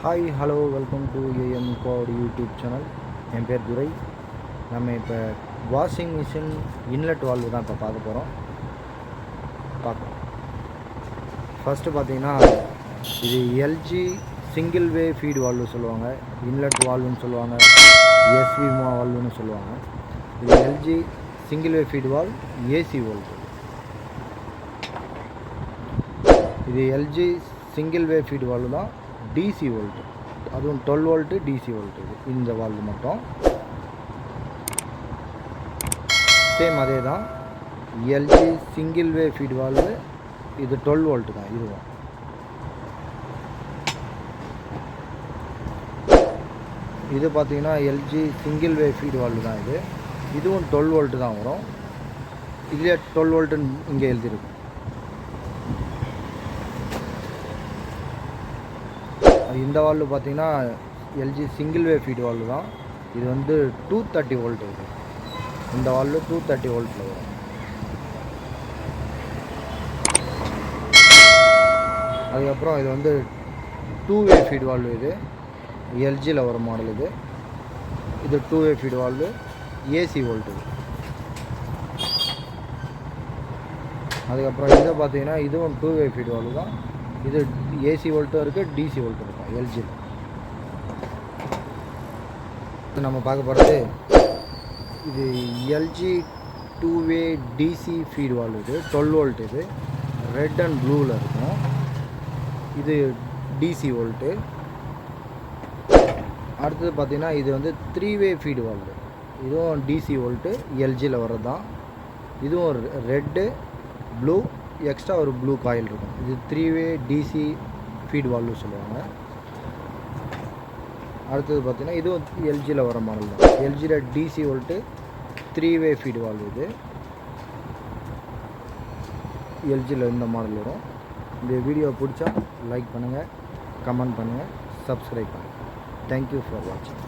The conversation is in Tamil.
Hi hello welcome to AM code YouTube channel. என் பேர் துரை. நம்ம இப்போ வாஷிங் மிஷின் இன்லெட் வால்வு தான் இப்போ பார்க்க போகிறோம். ஃபஸ்ட்டு பார்த்தீங்கன்னா இது LG single way feed valve சொல்லுவாங்க, இன்லெட் வால்வுன்னு சொல்லுவாங்க, எஸ்வி வால்வுன்னு சொல்லுவாங்க. இது LG single way feed valve AC volt. இது LG single way feed valve தான், டிசி வோல்ட்டு, அதுவும் 12 வோல்ட்டு டிசி வோல்ட்டு. இந்த வால்வு மட்டும் சேம் அதே தான். LG single way feed valve இது 12 வோல்ட்டு தான். இதுவும் இது பார்த்தீங்கன்னா LG single way feed valve தான். இதுவும் 12 வோல்ட்டு தான் வரும். இதுலேயே 12 வோல்ட்டுன்னு இங்கே எழுதிருக்கு. இந்த வால்வு பார்த்தீங்கன்னா LG single way feed valve தான். இது வந்து 230 வோல்ட். இந்த வால்வு 230 வோல்ட்டில் வரும். அதுக்கப்புறம் இது வந்து 2 வே ஃபீட் வால்வு. இது எல்ஜியில் வர மாடல். இது 2 வே ஃபீட் வால்வு ஏசி வோல்ட்டு. அதுக்கப்புறம் இதை பார்த்தீங்கன்னா இதுவும் 2 வே ஃபீட் வால்வு தான். இது ஏசி வோல்ட்டும் இருக்குது, டிசி வோல்ட்டும் இருக்கும் எல்ஜியில். நம்ம பார்க்க போகிறது இது எல்ஜி 2 வே டிசி ஃபீட் வால்வு. இது 12 வோல்ட். இது ரெட் அண்ட் ப்ளூவில் இருக்கும். இது டிசி வோல்ட்டு. அடுத்தது பார்த்திங்கன்னா இது வந்து 3 வே ஃபீட் வால்வு. இதுவும் டிசி வோல்ட்டு, எல்ஜியில் வர்றது தான். இதுவும் ரெட்டு ப்ளூ எக்ஸ்ட்ரா ஒரு ப்ளூ காயில் இருக்கும். இது 3 வே டிசி ஃபீட் வால்வு சொல்லுவாங்க. அடுத்தது பார்த்திங்கன்னா இதுவும் எல்ஜியில் வர மாடல் தான். எல்ஜியில் டிசி வோல்ட்டு 3 வே ஃபீட் வால்வு. இது எல்ஜியில் இந்த மாடல் வரும். இந்த வீடியோ பிடிச்சா லைக் பண்ணுங்கள், கமெண்ட் பண்ணுங்கள், சப்ஸ்கிரைப் பண்ணுங்கள். தேங்க்யூ ஃபார் வாட்சிங்.